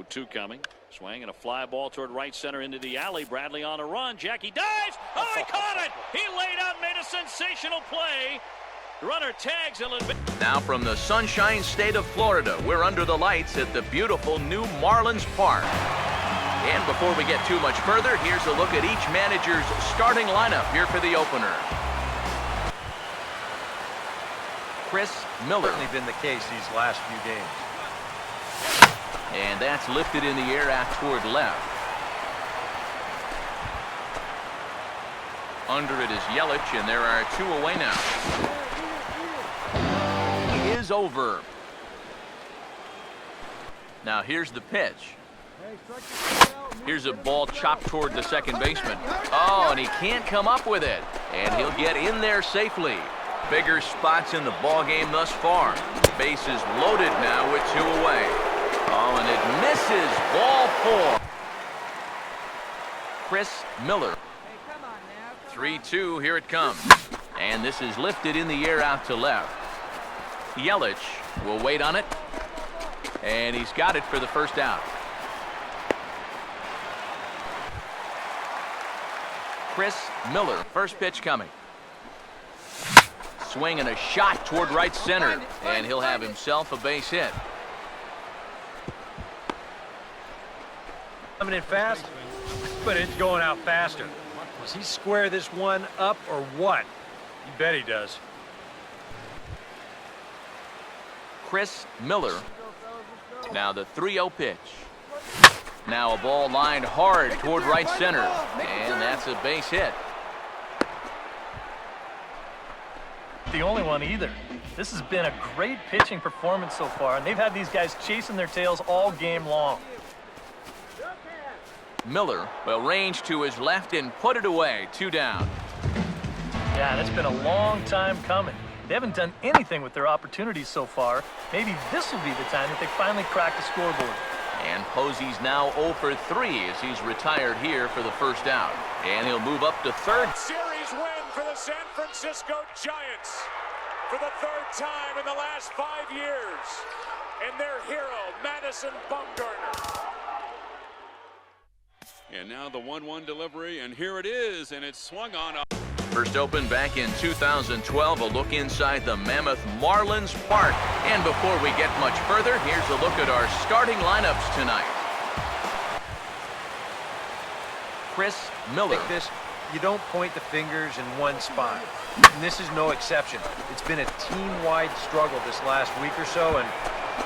0-2 coming. Swing and a fly ball toward right center into the alley. Bradley on a run. Jackie dives. Oh, he caught it. He laid out, made a sensational play. Runner tags. Now from the Sunshine State of Florida, we're under the lights at the beautiful new Marlins Park. And before we get too much further, here's a look at each manager's starting lineup here for the opener. Chris Miller. Certainly been the case these last few games. And that's lifted in the air out toward left. Under it is Yelich, and there are 2 away now. He is over. Now here's the pitch. Here's a ball chopped toward the second baseman. Oh, and he can't come up with it. And he'll get in there safely. Bigger spots in the ball game thus far. Bases loaded now with 2 away. Oh, and it misses. Ball 4. Chris Miller. 3-2, here it comes. And this is lifted in the air out to left. Yelich will wait on it. And he's got it for the first out. Chris Miller, first pitch coming. Swing and a shot toward right center. And he'll have himself a base hit. Coming in fast, but it's going out faster. Does he square this one up or what? You bet he does. Chris Miller. Now the 3-0 pitch. Now a ball lined hard toward right center. And that's a base hit. The only one either. This has been a great pitching performance so far, and they've had these guys chasing their tails all game long. Miller will range to his left and put it away. 2 down. Yeah, that's been a long time coming. They haven't done anything with their opportunities so far. Maybe this will be the time that they finally crack the scoreboard. And Posey's now 0 for 3 as he's retired here for the first out. And he'll move up to third. Series win for the San Francisco Giants for the 3rd time in the last 5 years. And their hero, Madison Bumgarner. And now the 1-1 delivery, and here it is, and it's swung on. First opened back in 2012, a look inside the Mammoth Marlins Park. And before we get much further, here's a look at our starting lineups tonight. Chris Miller. Like this, you don't point the fingers in one spot. And this is no exception. It's been a team-wide struggle this last week or so, and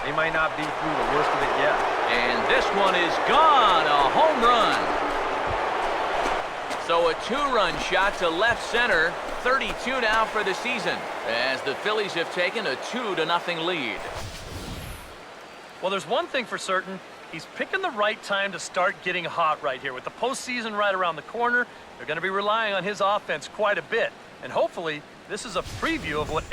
they might not be through the worst of it yet. And this one is gone, a home run. So a 2-run shot to left center, 32 now for the season, as the Phillies have taken a 2-0 lead. Well, there's one thing for certain. He's picking the right time to start getting hot right here. With the postseason right around the corner, they're going to be relying on his offense quite a bit. And hopefully, this is a preview of what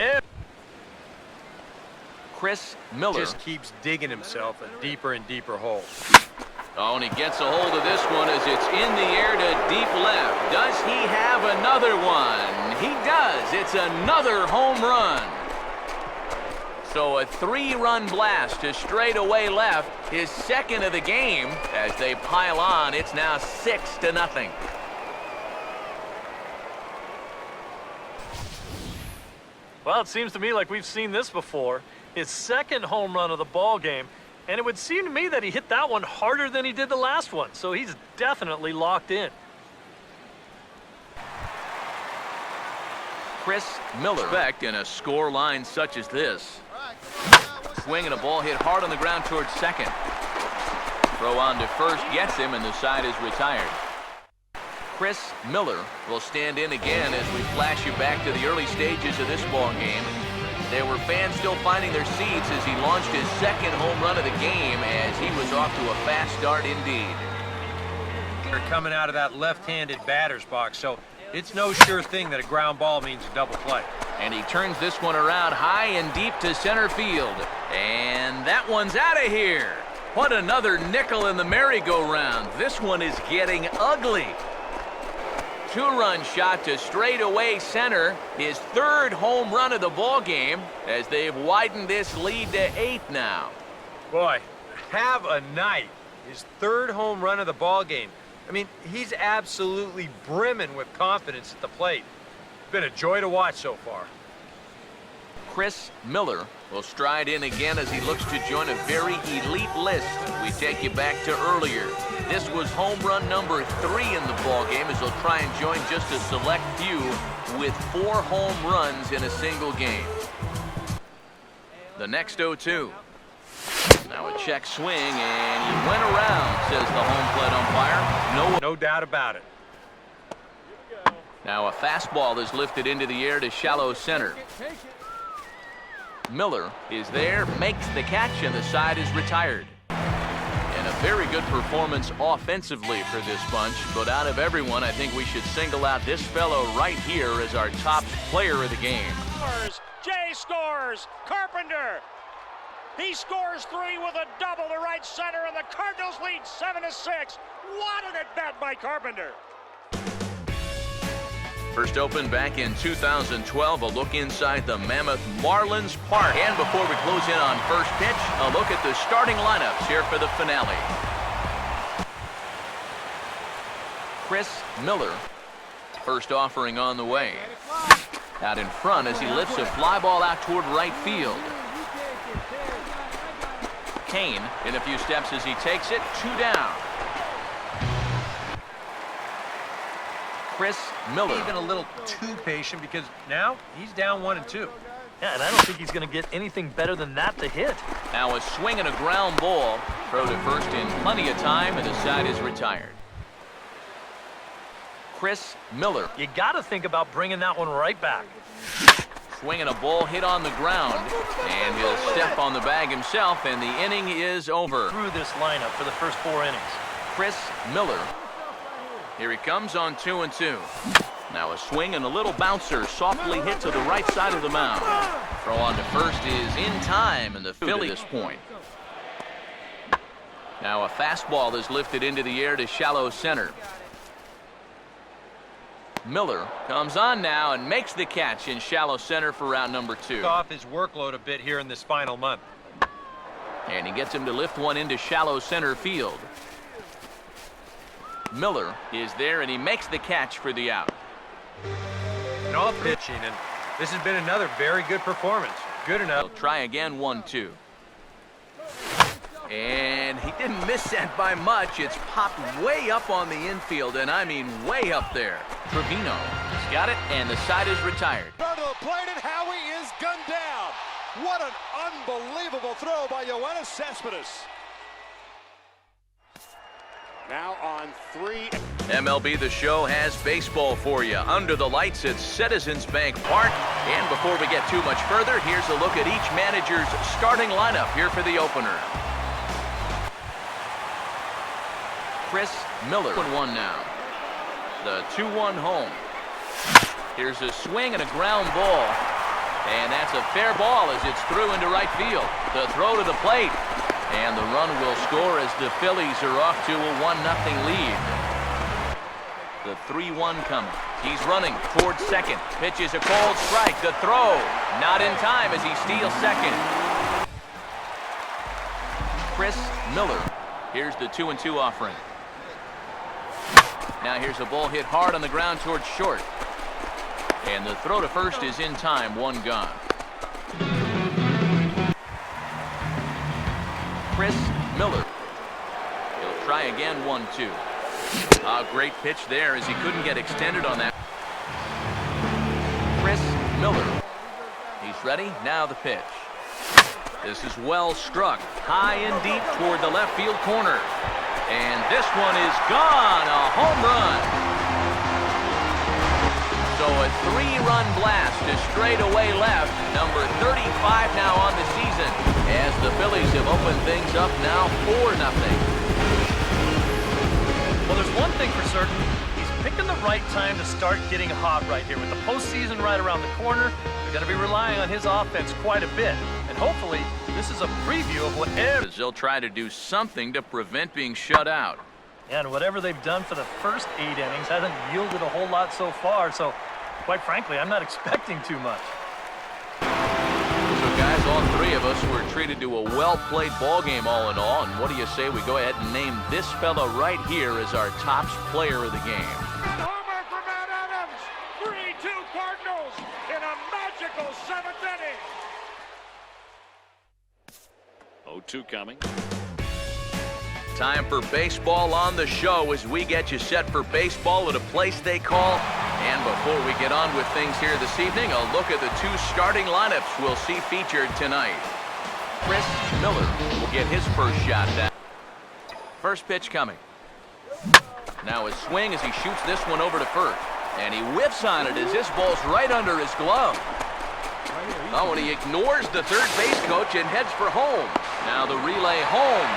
Chris Miller just keeps digging himself a deeper and deeper hole. Oh, and he gets a hold of this one as it's in the air to deep left. Does he have another one? He does. It's another home run. So a 3-run blast to straightaway left, his second of the game. As they pile on, it's now 6-0. Well, it seems to me like we've seen this before. His second home run of the ball game, and it would seem to me that he hit that one harder than he did the last one, so he's definitely locked in. Chris Miller back in a score line such as this. Swing and a ball hit hard on the ground towards second. Throw on to first gets him, and the side is retired. Chris Miller will stand in again as we flash you back to the early stages of this ball game. There were fans still finding their seats as he launched his second home run of the game as he was off to a fast start indeed. They're coming out of that left-handed batter's box, so it's no sure thing that a ground ball means a double play. And he turns this one around high and deep to center field. And that one's out of here. What another nickel in the merry-go-round. This one is getting ugly. 2-run shot to straightaway center, his 3rd home run of the ball game as they've widened this lead to 8 now. Boy, have a night. His third home run of the ball game. I mean, he's absolutely brimming with confidence at the plate. Been a joy to watch so far. Chris Miller will stride in again as he looks to join a very elite list. We take you back to earlier. This was home run number 3 in the ball game as he'll try and join just a select few with 4 home runs in a single game. The next 0-2. Now a check swing, and he went around, says the home plate umpire. No doubt about it. Now a fastball is lifted into the air to shallow center. Miller is there, makes the catch, and the side is retired. And a very good performance offensively for this bunch, but out of everyone, I think we should single out this fellow right here as our top player of the game. Jay scores. Carpenter. He scores 3 with a double to right center, and the Cardinals lead 7-6. What an at-bat by Carpenter. First opened back in 2012, a look inside the Mammoth Marlins Park. And before we close in on first pitch, a look at the starting lineups here for the finale. Chris Miller, first offering on the way. Out in front as he lifts a fly ball out toward right field. Kane in a few steps as he takes it, 2 down. Chris Miller. Even a little too patient because now he's down 1-2. Yeah, and I don't think he's going to get anything better than that to hit. Now a swing and a ground ball. Throw to first in plenty of time, and the side is retired. Chris Miller. You got to think about bringing that one right back. Swinging a ball hit on the ground, and he'll step on the bag himself, and the inning is over. Through this lineup for the first 4 innings. Chris Miller. Here he comes on 2-2. Now a swing and a little bouncer softly hit to the right side of the mound. Throw on to first is in time, and the Phillies at this point. Now a fastball is lifted into the air to shallow center. Miller comes on now and makes the catch in shallow center for round number 2. Off his workload a bit here in this final month. And he gets him to lift one into shallow center field. Miller is there, and he makes the catch for the out. And all pitching, and this has been another very good performance. Good enough. He'll try again, 1-2. And he didn't miss that by much. It's popped way up on the infield, and I mean way up there. Trevino has got it, and the side is retired. To the plate, and Howie is gunned down. What an unbelievable throw by Yoenis Cespedes. Now on 3. MLB The Show has baseball for you under the lights at Citizens Bank Park. And before we get too much further, here's a look at each manager's starting lineup here for the opener. Chris Miller, 1-1 now. The 2-1 home. Here's a swing and a ground ball. And that's a fair ball as it's through into right field. The throw to the plate. And the run will score as the Phillies are off to a 1-0 lead. The 3-1 coming. He's running towards second. Pitches a called strike. The throw not in time as he steals second. Chris Miller. Here's the 2-2 offering. Now here's a ball hit hard on the ground towards short. And the throw to first is in time. 1 gone. Chris Miller. He'll try again, 1-2. A great pitch there as he couldn't get extended on that. Chris Miller. He's ready. Now the pitch. This is well struck. High and deep toward the left field corner. And this one is gone. A home run. So a 3-run blast to straightaway left. Number 35 now on the season. As the Phillies have opened things up now 4-0. Well, there's one thing for certain. He's picking the right time to start getting hot right here. With the postseason right around the corner, they're going to be relying on his offense quite a bit. And hopefully, this is a preview of whatever. They'll try to do something to prevent being shut out. And whatever they've done for the first 8 innings hasn't yielded a whole lot so far. So, quite frankly, I'm not expecting too much. So, guys, all 3 three of us were treated to a well-played ball game all in all. And what do you say we go ahead and name this fella right here as our tops player of the game? Homer for Matt Adams. 3-2 Cardinals in a magical seventh inning. 0-2 coming. Time for baseball on the show as we get you set for baseball at a place they call. And before we get on with things here this evening, a look at the two starting lineups we'll see featured tonight. Chris Miller will get his first shot down. First pitch coming. Now a swing as he shoots this one over to first. And he whiffs on it as this ball's right under his glove. Oh, and he ignores the third base coach and heads for home. Now the relay home.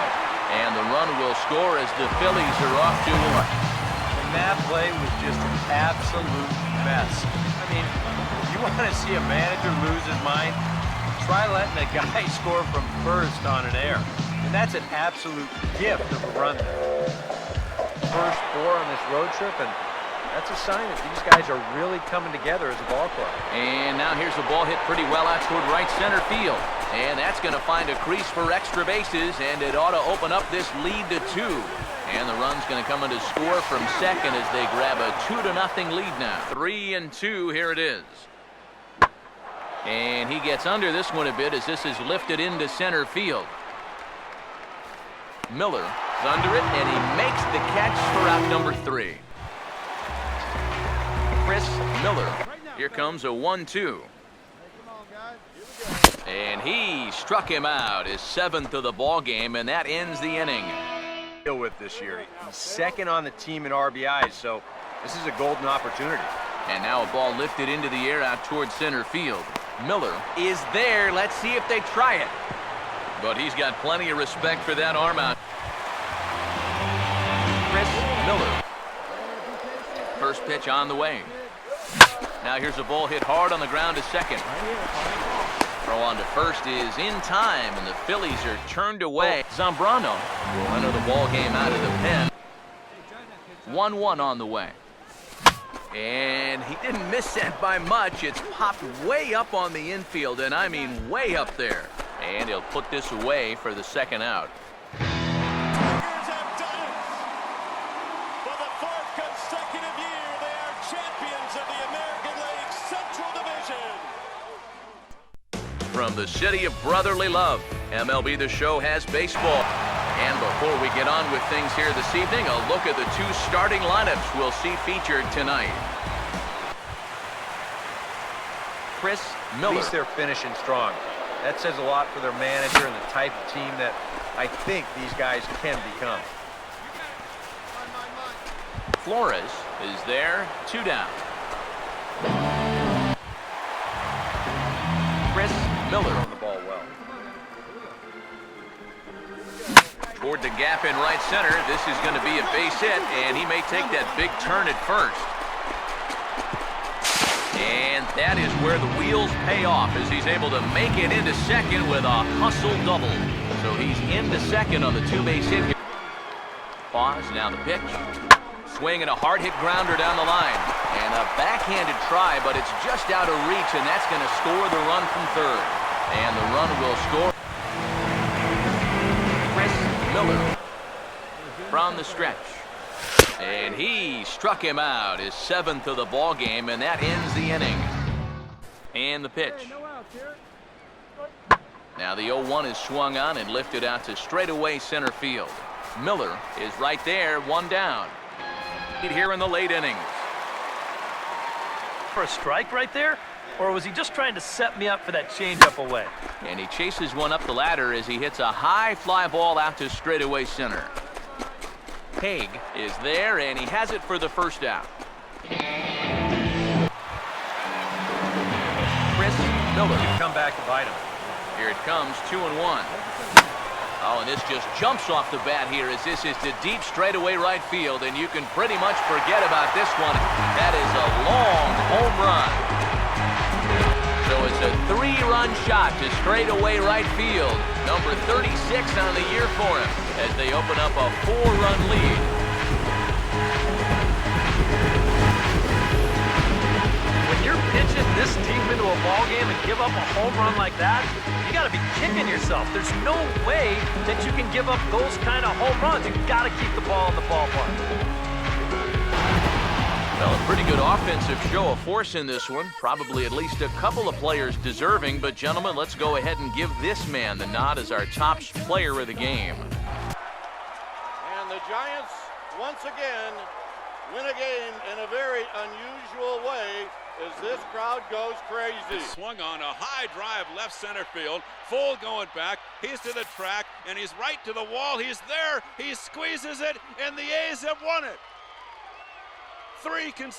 And the run will score as the Phillies are off to a run. And that play was just an absolute mess. I mean, you want to see a manager lose his mind? Try letting a guy score from first on an error. And that's an absolute gift of a run there. First four on this road trip, and that's a sign that these guys are really coming together as a ball club. And now here's a ball hit pretty well out toward right center field. And that's going to find a crease for extra bases, and it ought to open up this lead to 2. And the run's going to come in to score from second as they grab a 2-0 lead now. 3-2, here it is. And he gets under this one a bit as this is lifted into center field. Miller is under it, and he makes the catch for out number 3. Chris Miller. Here comes a 1-2. And he struck him out, his 7th of the ball game, and that ends the inning. Deal with this year. He's second on the team in RBIs, so this is a golden opportunity. And now a ball lifted into the air out towards center field. Miller is there. Let's see if they try it. But he's got plenty of respect for that arm out. Chris Miller. First pitch on the way. Now here's a ball hit hard on the ground to second. Throw on to first is in time, and the Phillies are turned away. Zambrano will enter the ball game out of the pen. 1-1 on the way. And he didn't miss that by much. It's popped way up on the infield, and I mean way up there. And he'll put this away for the second out. Tigers have done it. For the 4th consecutive year, they are champions of the American League Central Division. From the city of brotherly love, MLB The Show has baseball. And before we get on with things here this evening, a look at the two starting lineups we'll see featured tonight. Chris Miller. At least they're finishing strong. That says a lot for their manager and the type of team that I think these guys can become. Flores is there, 2 down. Chris Miller On the ball well. toward the gap in right center. This is going to be a base hit, and he may take that big turn at first. And that is where the wheels pay off as he's able to make it into second with a hustle double. So he's into second on the 2-base hit here. Pause, now the pitch. Swing and a hard hit grounder down the line. And a backhanded try, but it's just out of reach, and that's going to score the run from third. And the run will score. Chris Miller from the stretch. And he struck him out, his 7th of the ball game, and that ends the inning. And the pitch. Now the 0-1 is swung on and lifted out to straightaway center field. Miller is right there, 1 down. Here in the late innings. For a strike right there? Or was he just trying to set me up for that changeup away? And he chases one up the ladder as he hits a high fly ball out to straightaway center. Haig is there, and he has it for the first out. Chris Miller. Come back to bite him. Here it comes, 2-1. Oh, and this just jumps off the bat here as this is to deep straightaway right field, and you can pretty much forget about this one. That is a long home run. So it's a 3-run shot to straightaway right field. Number 36 on the year for him as they open up a 4-run lead. When you're pitch it this deep into a ball game and give up a home run like that, you got to be kicking yourself. There's no way that you can give up those kind of home runs. You got to keep the ball in the ballpark. Well, a pretty good offensive show of force in this one. Probably at least a couple of players deserving. But, gentlemen, let's go ahead and give this man the nod as our top player of the game. And the Giants, once again, win a game in a very unusual way as this crowd goes crazy. Swung on a high drive left center field. Full going back. He's to the track, and he's right to the wall. He's there. He squeezes it, and the A's have won it. 3 consecutive.